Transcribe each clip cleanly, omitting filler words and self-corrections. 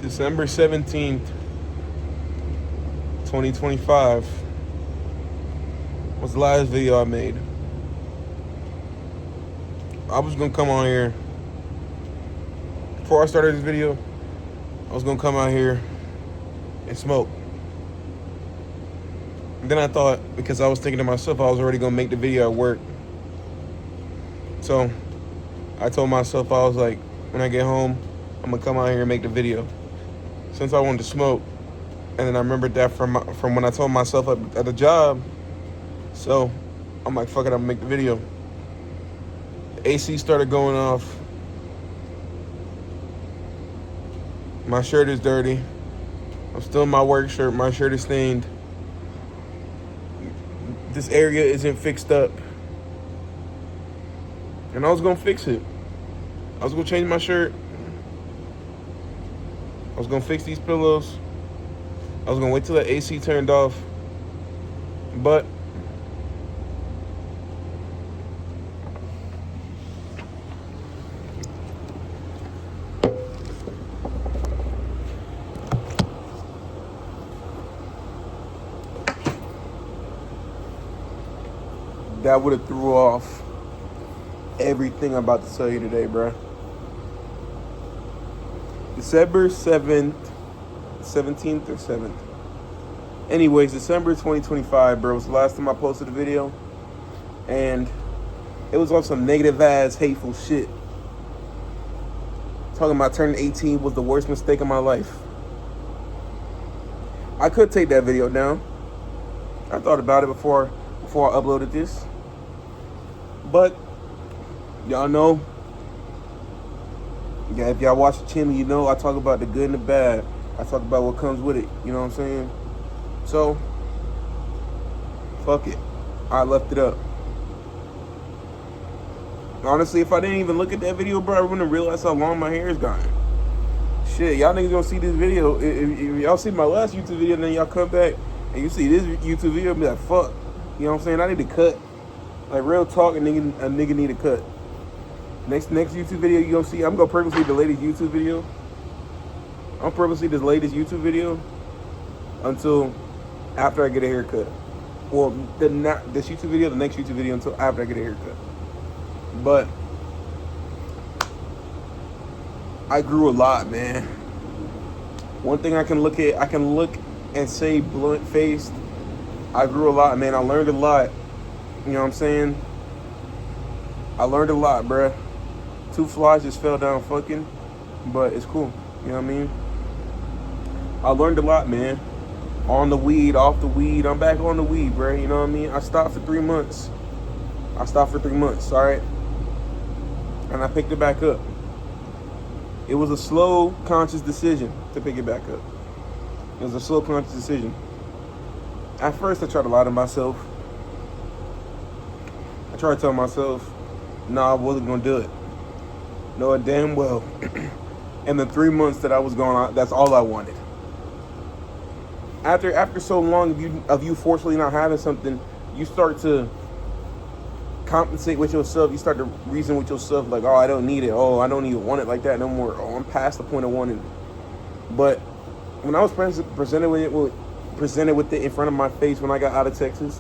December 17th, 2025 was the last video I made. I was gonna come on here before I started this video. I was gonna come out here and smoke. And then I thought, because I was thinking to myself, I was already gonna make the video at work. So I told myself, I was like, when I get home, I'm gonna come out here and make the video. Since I wanted to smoke, and then I remembered that from when I told myself at the job. So I'm like, fuck it, I'm gonna make the video. The AC started going off. My shirt is dirty. I'm still in my work shirt. My shirt is stained. This area isn't fixed up. And I was gonna fix it. I was gonna change my shirt. I was gonna fix these pillows. I was gonna wait till the AC turned off. But that would have threw off everything I'm about to tell you today, bruh. December 7th, 17th or 7th. Anyways, December 2025, bro, was the last time I posted a video. And it was on some negative ass, hateful shit. Talking about turning 18 was the worst mistake of my life. I could take that video down. I thought about it before I uploaded this. But y'all know, yeah, if y'all watch the channel, you know I talk about the good and the bad. I talk about what comes with it. You know what I'm saying? So, fuck it. I left it up. Honestly, if I didn't even look at that video, bro, I wouldn't realize how long my hair is gotten. Shit, y'all niggas gonna see this video. If y'all see my last YouTube video, then y'all come back and you see this YouTube video and be like, fuck. You know what I'm saying? I need to cut. Like, real talk, a nigga need a cut. Next YouTube video you gonna see, I'm gonna purposely delay this YouTube video. I'm purposely delay this YouTube video until after I get a haircut. Well, this YouTube video, the next YouTube video, until after I get a haircut. But I grew a lot, man. One thing I can look and say blunt faced, I grew a lot, man. I learned a lot. You know what I'm saying? I learned a lot, bruh. 2 flies just fell down fucking, but it's cool. You know what I mean? I learned a lot, man. On the weed, off the weed. I'm back on the weed, bruh. You know what I mean? I stopped for 3 months. Alright? And I picked it back up. It was a slow, conscious decision to pick it back up. It was a slow, conscious decision. At first, I tried to lie to myself. I tried to tell myself, nah, I wasn't gonna do it. Know it damn well. In the 3 months that I was gone, that's all I wanted. After so long of you forcefully not having something, you start to compensate with yourself. You start to reason with yourself like, oh, I don't need it. Oh, I don't even want it like that no more. Oh, I'm past the point of wanting it. But when I was presented with it in front of my face when I got out of Texas,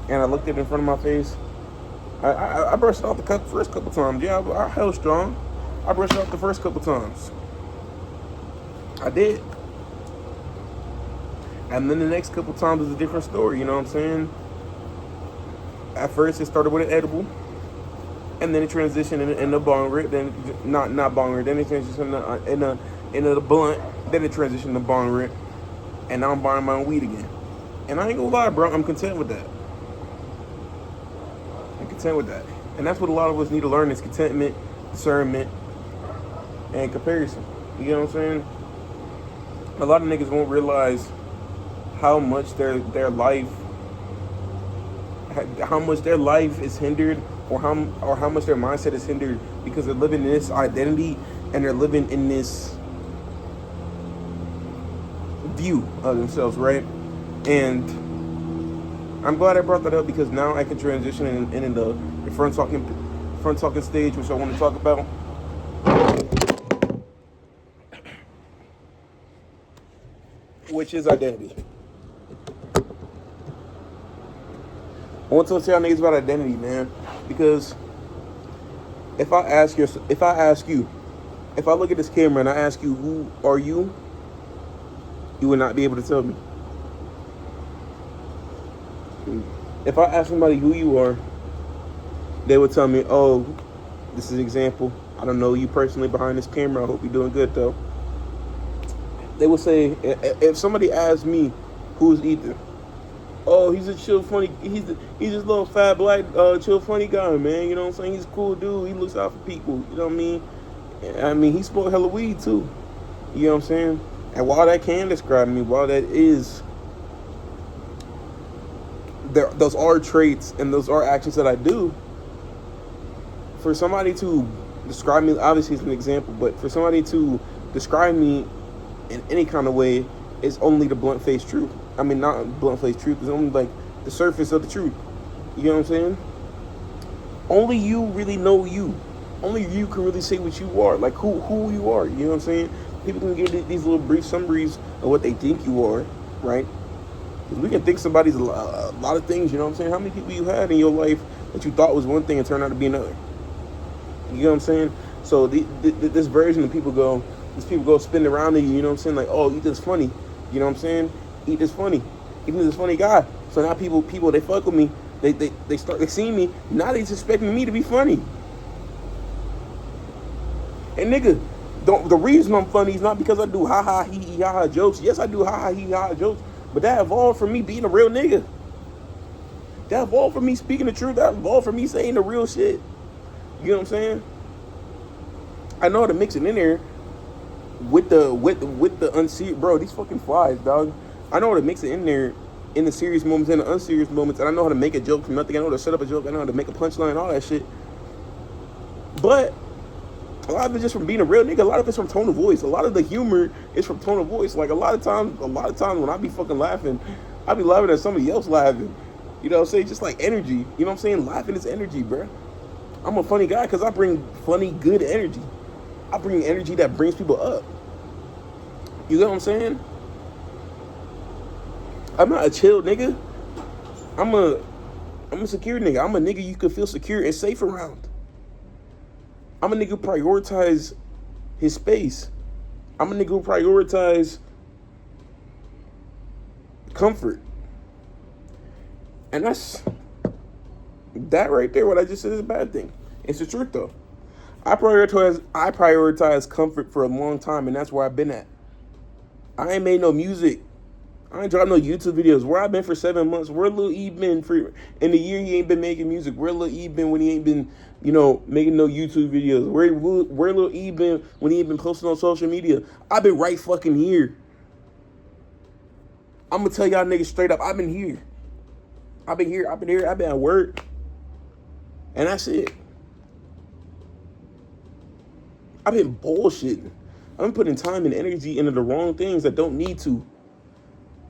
and I looked at it in front of my face, I brushed it off the first couple times. Yeah, I held strong. I brushed it off the first couple times. I did. And then the next couple times was a different story, you know what I'm saying? At first it started with an edible, and then it transitioned in a bong rip, then not bong rip, then it transitioned in a blunt, then it transitioned to bong rip, and now I'm buying my own weed again. And I ain't gonna lie, bro, I'm content with that. And that's what a lot of us need to learn is contentment, discernment, and comparison. You know what I'm saying? A lot of niggas won't realize how much their life is hindered, or how much their mindset is hindered because they're living in this identity and they're living in this view of themselves, right? And I'm glad I brought that up because now I can transition in the front talking stage, which I want to talk about. which is identity. I want to tell y'all niggas about identity, man, because if I ask you, if I look at this camera and I ask you, who are you? You would not be able to tell me. If I ask somebody who you are, they would tell me, oh, this is an example. I don't know you personally behind this camera. I hope you're doing good, though. They would say, if somebody asks me, who's Ethan? Oh, he's a chill, funny, he's this little fat, black, chill, funny guy, man. You know what I'm saying? He's a cool dude. He looks out for people. You know what I mean? I mean, he smoked hella weed, too. You know what I'm saying? And while that can describe me, while that is, those are traits and those are actions that I do, for somebody to describe me, obviously it's an example, but for somebody to describe me in any kind of way is only the blunt-faced truth. I mean, not blunt-faced truth, it's only like the surface of the truth. You know what I'm saying? Only you really know you. Only you can really say what you are, like who you are. You know what I'm saying? People can give these little brief summaries of what they think you are, right? We can think somebody's a lot of things, you know what I'm saying? How many people you had in your life that you thought was one thing and turned out to be another? You know what I'm saying? So this version of people go spin around to you, you know what I'm saying? Like, oh, Ethan's funny. You know what I'm saying? Ethan's funny. Ethan's a funny guy. So now people, they fuck with me. They see me. Now they expecting me to be funny. And nigga, the reason I'm funny is not because I do ha ha he ha ha jokes. Yes, I do ha ha he ha ha jokes. But that evolved from me being a real nigga. That evolved from me speaking the truth. That evolved from me saying the real shit. You know what I'm saying? I know how to mix it in there with the unserious, bro. These fucking flies, dog. I know how to mix it in there in the serious moments and the unserious moments, and I know how to make a joke from nothing. I know how to set up a joke. I know how to make a punchline, all that shit. But a lot of it's just from being a real nigga. A lot of it's from tone of voice. A lot of the humor is from tone of voice. Like a lot of times when I be fucking laughing, I be laughing at somebody else laughing. You know what I'm saying? Just like energy. You know what I'm saying? Laughing is energy, bro. I'm a funny guy because I bring funny, good energy. I bring energy that brings people up. You know what I'm saying? I'm not a chill nigga. I'm a secure nigga. I'm a nigga you can feel secure and safe around. I'm a nigga who prioritize his space. I'm a nigga who prioritize comfort. And that right there, what I just said is a bad thing. It's the truth though. I prioritize comfort for a long time, and that's where I've been at. I ain't made no music. I ain't dropped no YouTube videos. Where I've been for 7 months. Where Lil E been for in the year he ain't been making music. Where Lil E been when he ain't been, making no YouTube videos. Where Lil E been when he ain't been posting on social media. I've been right fucking here. I'm gonna tell y'all niggas straight up. I've been here. I've been at work. And that's it. I've been bullshitting. I've been putting time and energy into the wrong things that don't need to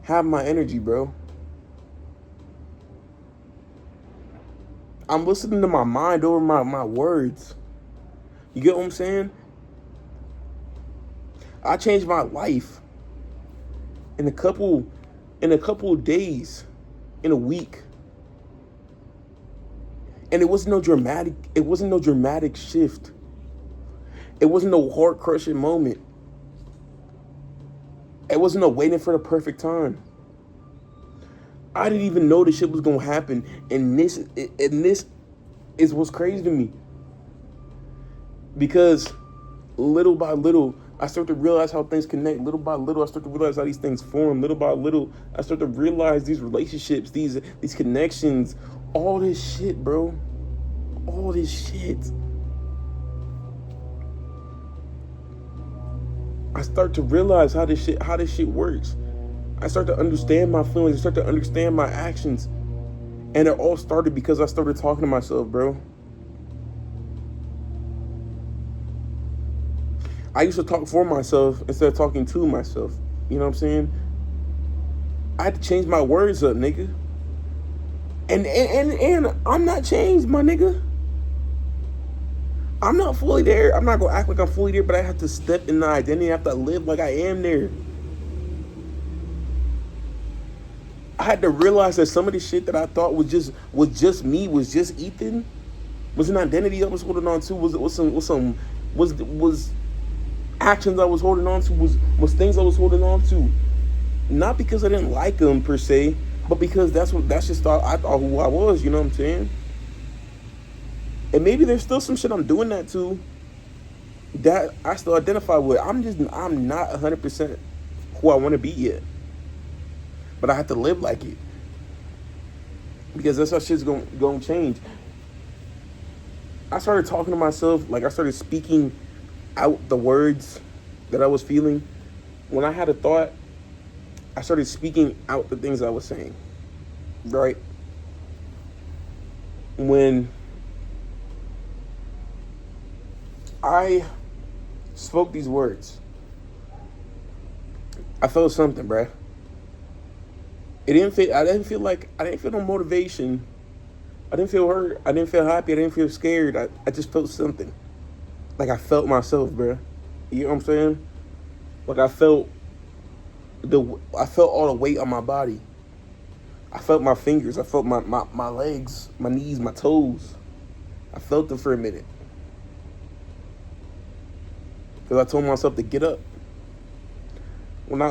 have my energy, bro. I'm listening to my mind over my words. You get what I'm saying? I changed my life in a couple of days, in a week. And it wasn't no dramatic shift. It wasn't no heart crushing moment. It wasn't no waiting for the perfect time. I didn't even know this shit was gonna happen. And this is what's crazy to me. Because little by little, I start to realize how things connect. Little by little, I start to realize how these things form. Little by little, I start to realize these relationships, these connections, all this shit, bro. All this shit. I start to realize how this shit works. I start to understand my feelings. I start to understand my actions. And it all started because I started talking to myself, bro. I used to talk for myself instead of talking to myself. You know what I'm saying? I had to change my words up, nigga. And I'm not changed, my nigga. I'm not fully there. I'm not gonna act like I'm fully there, but I have to step in the identity. I have to live like I am there. I had to realize that some of the shit that I thought was just me, was just Ethan, was an identity I was holding on to, was actions I was holding on to, was things I was holding on to. Not because I didn't like them per se, but because that's just I thought who I was, you know what I'm saying? And maybe there's still some shit I'm doing that to that I still identify with. I'm not 100% who I want to be yet. But I have to live like it. Because that's how shit's gonna change. I started talking to myself, like I started speaking out the words that I was feeling. When I had a thought, I started speaking out the things I was saying. Right? When I spoke these words, I felt something, bruh. I didn't feel no motivation. I didn't feel hurt. I didn't feel happy. I didn't feel scared. I just felt something. Like I felt myself, bruh. You know what I'm saying? Like I felt all the weight on my body. I felt my fingers. I felt my legs, my knees, my toes. I felt them for a minute. Because I told myself to get up. When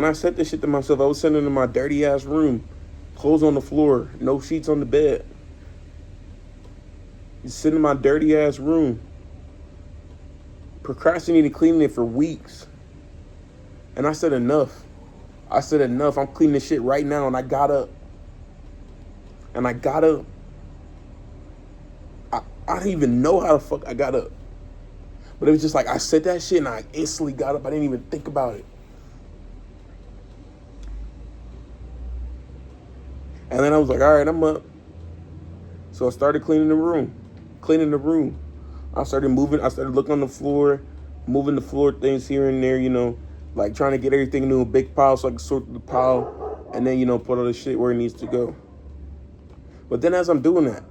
I said this shit to myself, I was sitting in my dirty ass room, clothes on the floor, no sheets on the bed. Just sitting in my dirty ass room, procrastinating cleaning it for weeks. And I said enough. I said enough. I'm cleaning this shit right now, and I got up. I don't even know how the fuck I got up. But it was just like I said that shit and I instantly got up. I didn't even think about it. And then I was like, all right, I'm up. So I started cleaning the room. I started moving. I started looking on the floor, moving the floor things here and there, you know, like trying to get everything into a big pile so I can sort through the pile and then, you know, put all the shit where it needs to go. But then as I'm doing that,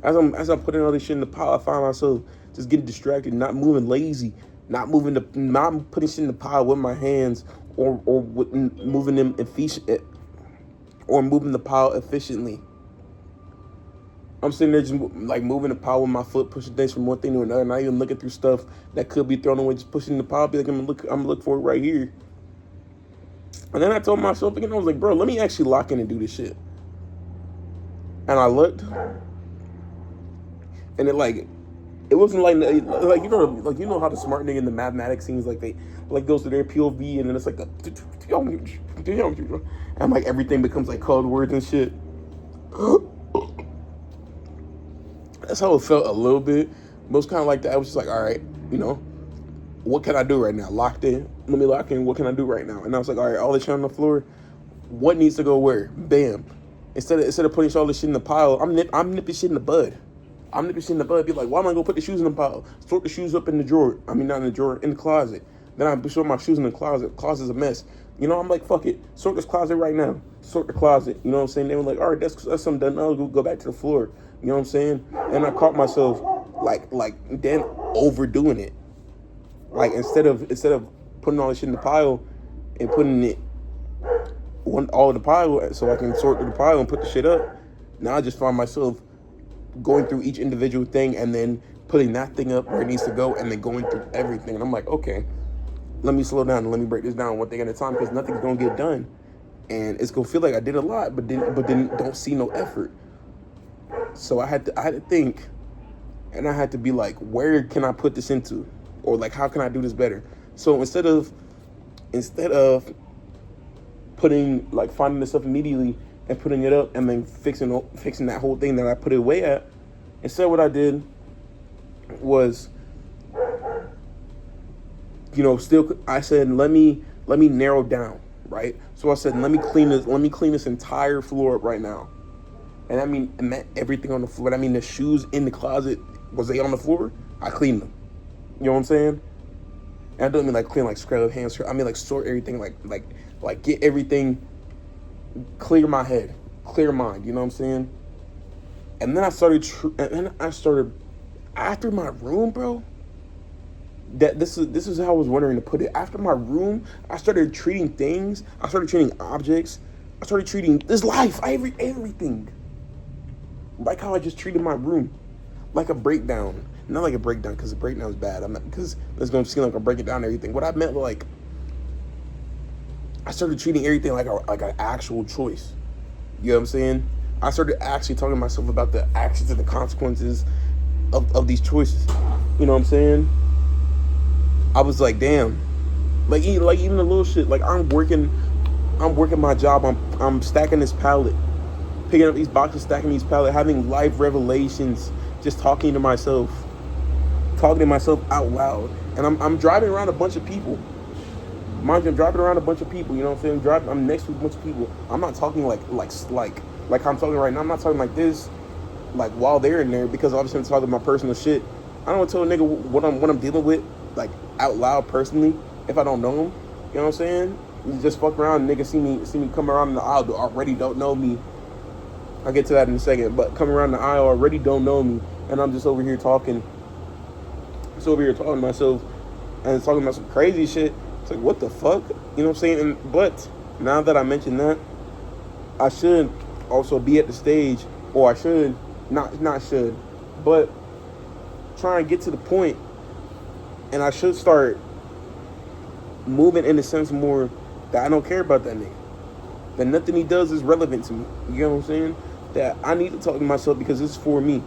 as I'm putting all this shit in the pile, I find myself just getting distracted, not moving lazy, not putting shit in the pile with my hands or moving them efficient or moving the pile efficiently. I'm sitting there just like moving the pile with my foot, pushing things from one thing to another, not even looking through stuff that could be thrown away, just pushing the pile, be like, I'm gonna look for it right here. And then I told myself again, I was like, bro, let me actually lock in and do this shit. And I looked, and it wasn't like you know how the smart nigga in the mathematics scenes they goes to their POV and then it's like and like everything becomes like code words and shit. That's how it felt a little bit. But it was kind of like that. I was just like, all right, you know, what can I do right now? Locked in. Let me lock in. What can I do right now? And I was like, all right, all this shit on the floor, what needs to go where? Bam. Instead of putting all this shit in the pile, I'm nipping shit in the bud. Be like, why am I gonna put the shoes in the pile? Sort the shoes up in the drawer. I mean, not in the drawer, in the closet. Then I sort my shoes in the closet. Closet's a mess. You know, I'm like, fuck it. Sort this closet right now. Sort the closet. You know what I'm saying? They were like, all right, that's something done. I'll go back to the floor. You know what I'm saying? And I caught myself like then overdoing it. Like instead of putting all this shit in the pile and putting it all in the pile so I can sort through the pile and put the shit up. Now I just find myself going through each individual thing and then putting that thing up where it needs to go and then going through everything. And I'm like, okay, let me slow down and let me break this down one thing at a time because nothing's gonna get done. And it's gonna feel like I did a lot, but then don't see no effort. So I had to think, and I had to be like, where can I put this into? Or like, how can I do this better? So instead of putting, like, finding the stuff immediately and putting it up and then fixing that whole thing that I put it away at, instead what I did was, you know, I said, let me narrow down, right? So I said, let me clean this entire floor up right now. And it meant everything on the floor. I mean, the shoes in the closet, was they on the floor? I cleaned them. You know what I'm saying? And I don't mean like clean, like scrub up hands. I mean like sort everything, like get everything, clear my head, clear mind. You know what I'm saying? And then I started after my room, bro. That this is how I was wondering to put it. After my room, I started treating objects I started treating this life, everything, like how I just treated my room, like a breakdown. Not like a breakdown, because a breakdown is bad. I'm not, because it's gonna seem like I'm breaking down everything. What I meant, like, I started treating everything like an actual choice. You know what I'm saying? I started actually talking to myself about the actions and the consequences of these choices. You know what I'm saying? I was like, damn. Like even the little shit. Like I'm working my job. I'm stacking this pallet, picking up these boxes, stacking these pallets, having life revelations, just talking to myself out loud. And I'm driving around a bunch of people. Mind you, I'm driving around a bunch of people. You know what I'm saying? I'm next to a bunch of people. I'm not talking like I'm talking right now. I'm not talking like this, like while they're in there, because obviously I'm talking my personal shit. I don't want to tell a nigga what I'm dealing with, like out loud personally, if I don't know him. You know what I'm saying? You just fuck around, nigga see me come around in the aisle, already don't know me. I'll get to that in a second, but come around the aisle, already don't know me, and I'm just over here talking. Just over here talking to myself and talking about some crazy shit. It's like, what the fuck? You know what I'm saying? But now that I mentioned that, I should also be at the stage, or I should not should, but try and get to the point, and I should start moving in the sense more that I don't care about that nigga. That nothing he does is relevant to me. You know what I'm saying? That I need to talk to myself because this is for me.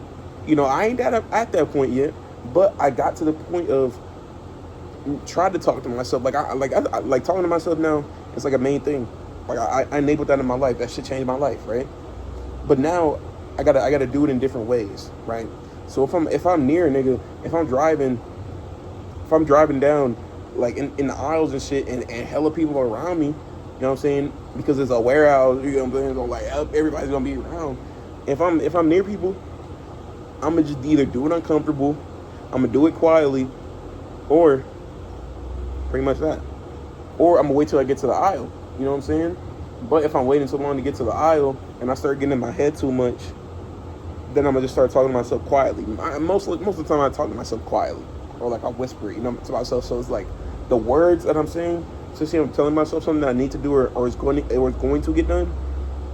You know, I ain't at that point yet, but I got to the point of trying to talk to myself. Like I like talking to myself now. It's like a main thing. Like I enabled that in my life. That shit changed my life, right? But now I gotta do it in different ways, right? So if I'm near a nigga, if I'm driving down like in the aisles and shit, and hella people are around me, you know what I'm saying? Because it's a warehouse, you know what I'm saying? Like everybody's gonna be around. If I'm near people, I'm gonna just either do it uncomfortable, I'm gonna do it quietly, or pretty much that. Or I'm gonna wait till I get to the aisle. You know what I'm saying? But if I'm waiting so long to get to the aisle and I start getting in my head too much, then I'm gonna just start talking to myself quietly. Most of the time I talk to myself quietly, or like I whisper it, you know, to myself. So it's like the words that I'm saying, especially if I'm telling myself something that I need to do or is going to get done,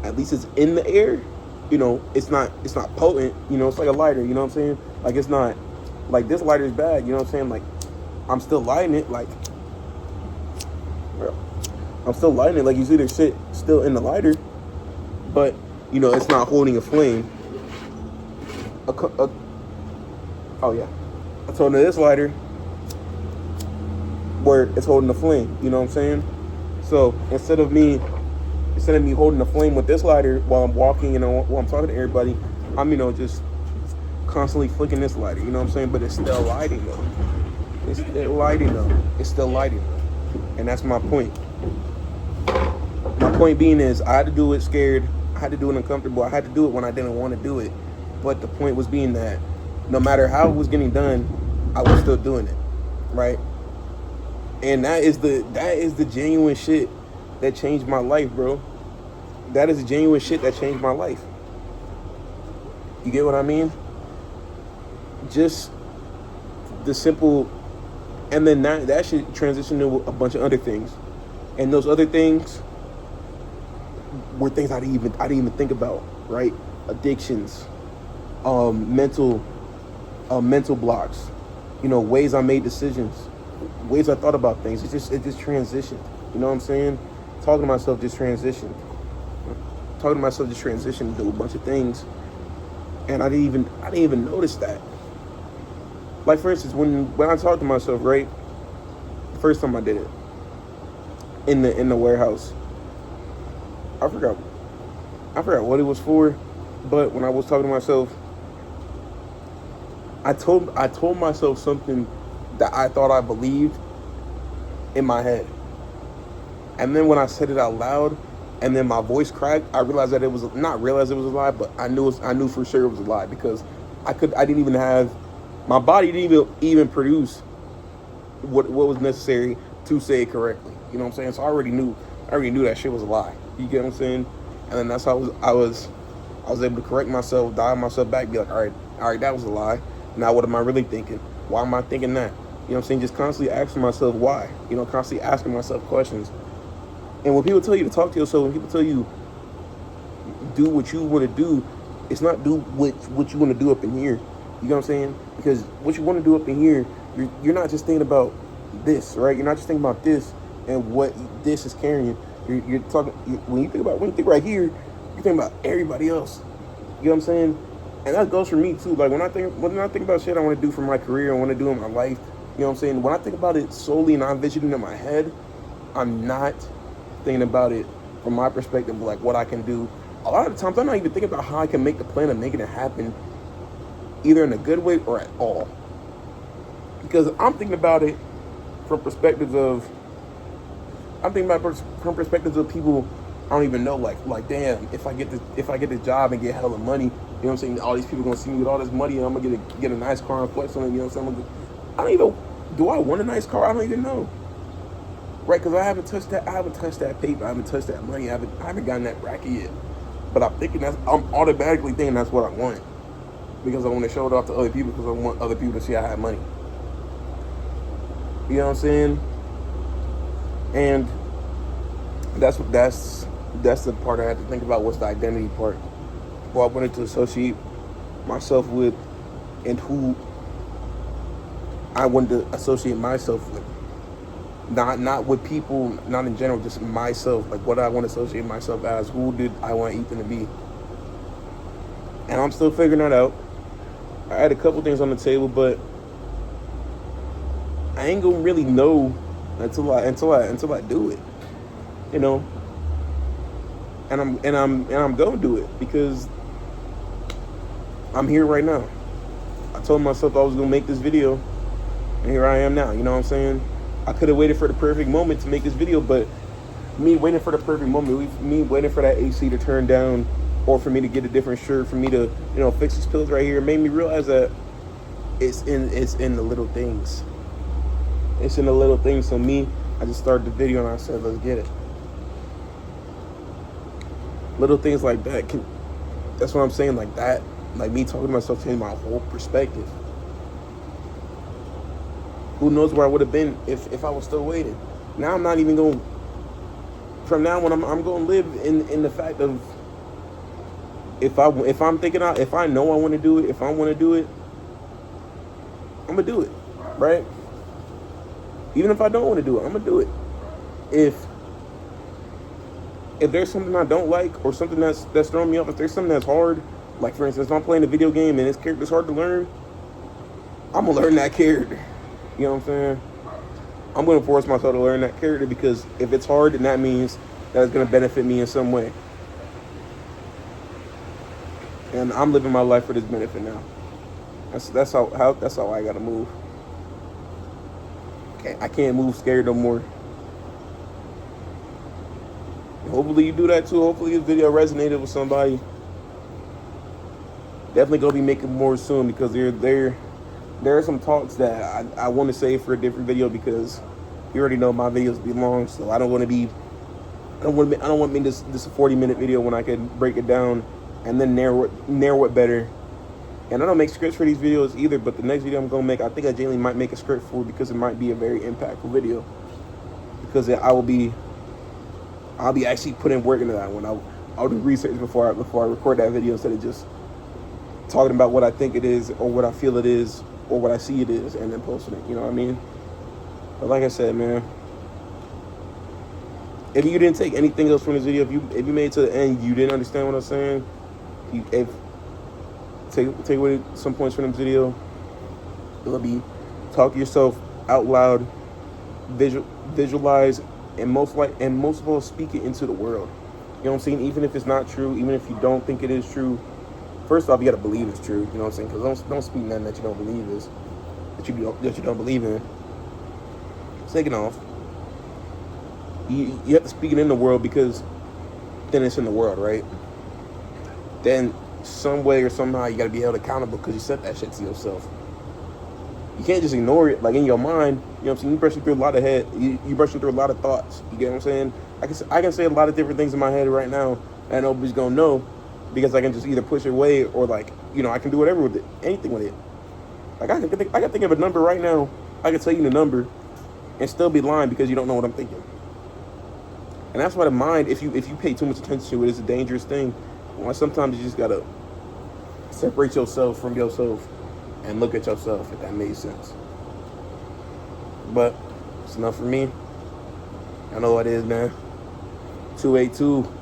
at least it's in the air. You know, it's not potent. You know, it's like a lighter. You know what I'm saying? Like it's not like this lighter is bad. You know what I'm saying? Like I'm still lighting it. Like I'm still lighting it. Like you see the shit still in the lighter, but you know it's not holding a flame. Oh yeah, I told this lighter where it's holding the flame. You know what I'm saying? So instead of me holding the flame with this lighter while I'm walking and while I'm talking to everybody, I'm just constantly flicking this lighter. You know what I'm saying? But it's still lighting though. It's still lighting, and that's my point. My point being is I had to do it scared. I had to do it uncomfortable. I had to do it when I didn't want to do it. But the point was being that no matter how it was getting done, I was still doing it, right? And that is the genuine shit that changed my life, bro. That is the genuine shit that changed my life. You get what I mean? Just the simple, and then that should transition to a bunch of other things, and those other things were things I didn't even think about, right? Addictions, mental blocks, ways I made decisions, ways I thought about things. It just transitioned. You know what I'm saying? Talking to myself just transitioned. Talking to myself just transitioned to a bunch of things, and I didn't even notice that. Like for instance, when I talked to myself, right, the first time I did it in the warehouse, I forgot what it was for, but when I was talking to myself, I told myself something that I thought I believed in my head, and then when I said it out loud, and then my voice cracked, I realized that it was not realized it was a lie, but I knew for sure it was a lie, because I didn't even have, my body didn't even produce what was necessary to say it correctly. You know what I'm saying? So I already knew that shit was a lie. You get what I'm saying? And then that's how I was able to correct myself, dial myself back, be like, all right, that was a lie. Now what am I really thinking? Why am I thinking that? You know what I'm saying? Just constantly asking myself why. Constantly asking myself questions. And when people tell you to talk to yourself, when people tell you do what you want to do. It's not do what you want to do up in here. You know what I'm saying? Because what you want to do up in here, you're not just thinking about this, right? You're not just thinking about this and what this is carrying. You're talking when you think right here, you think about everybody else. You know what I'm saying? And that goes for me too. Like when I think about shit I want to do for my career, I want to do in my life. You know what I'm saying? When I think about it solely and I'm visioning in my head, I'm not thinking about it from my perspective, like what I can do. A lot of the times, I'm not even thinking about how I can make the plan of making it happen, either in a good way or at all. Because I'm thinking about it from perspectives of, from perspectives of people I don't even know. Like damn, if I get this job and get hella money, you know what I'm saying? All these people gonna see me with all this money, and I'm gonna get a nice car and flex on it. You know what I'm saying? I don't even. Do I want a nice car? I don't even know. Right? Because I haven't touched that. I haven't touched that paper. I haven't touched that money. I haven't gotten that bracket yet. But I'm automatically thinking that's what I want, because I want to show it off to other people, because I want other people to see I have money. You know what I'm saying? And that's the part I had to think about, was the identity part. Who I wanted to associate myself with, and who I wanted to associate myself with. Not with people, not in general, just myself. Like, what I want to associate myself as. Who did I want Ethan to be? And I'm still figuring that out. I had a couple things on the table, but I ain't gonna really know until I do it. You know. And I'm gonna do it, because I'm here right now. I told myself I was gonna make this video, and here I am now. You know what I'm saying? I could have waited for the perfect moment to make this video, but me waiting for the perfect moment, me waiting for that AC to turn down, or for me to get a different shirt, for me to, you know, fix these pills right here, made me realize that it's in the little things. It's in the little things. So I just started the video and I said, let's get it. Little things like that that's what I'm saying, like that, like me talking to myself, changing my whole perspective. Who knows where I would have been if I was still waiting. Now I'm not even going. From now on, I'm going to live in the fact of, if I'm thinking out, if I know I want to do it, if I want to do it, I'm gonna do it, right? Even if I don't want to do it, I'm gonna do it. If there's something I don't like, or something that's throwing me off, if there's something that's hard, like for instance, if I'm playing a video game and this character's hard to learn, I'm gonna learn that character. You know what I'm saying? I'm going to force myself to learn that character, because if it's hard, then that means that it's going to benefit me in some way. And I'm living my life for this benefit now. That's how I got to move. I can't move scared no more. Hopefully you do that too. Hopefully this video resonated with somebody. Definitely going to be making more soon, because there are some talks that I want to save for a different video, because you already know my videos be long, so I don't want to make this a 40-minute video when I can break it down and then narrow it better. And I don't make scripts for these videos either, but the next video I'm gonna make, I think I genuinely might make a script for, because it might be a very impactful video, because I'll be actually putting work into that one. I'll do research before I record that video, instead of just talking about what I think it is, or what I feel it is, or what I see it is, and then posting it. You know what I mean? But like I said, man, if you didn't take anything else from this video, if you made it to the end, you didn't understand what I'm saying, take away some points from this video. It'll be talk to yourself out loud, visualize, and most of all, speak it into the world. You know what I'm saying? Even if it's not true, even if you don't think it is true, first off, you gotta believe it's true. You know what I'm saying? Because don't speak nothing that you don't believe that you don't believe in. Second off, you have to speak it in the world, because then it's in the world, right? Then some way or somehow you gotta be held accountable, because you said that shit to yourself. You can't just ignore it, like in your mind. You know what I'm saying? You brushing through a lot of you brushing through a lot of thoughts. You get what I'm saying? I can say a lot of different things in my head right now, and nobody's gonna know, because I can just either push it away, or like, you know, I can do whatever with it, anything with it. Like I can think of a number right now. I can tell you the number and still be lying, because you don't know what I'm thinking. And that's why the mind, if you pay too much attention to it, is a dangerous thing, Well, sometimes you just gotta separate yourself from yourself and look at yourself, if that makes sense. But it's enough for me. I know what it is, man. 282.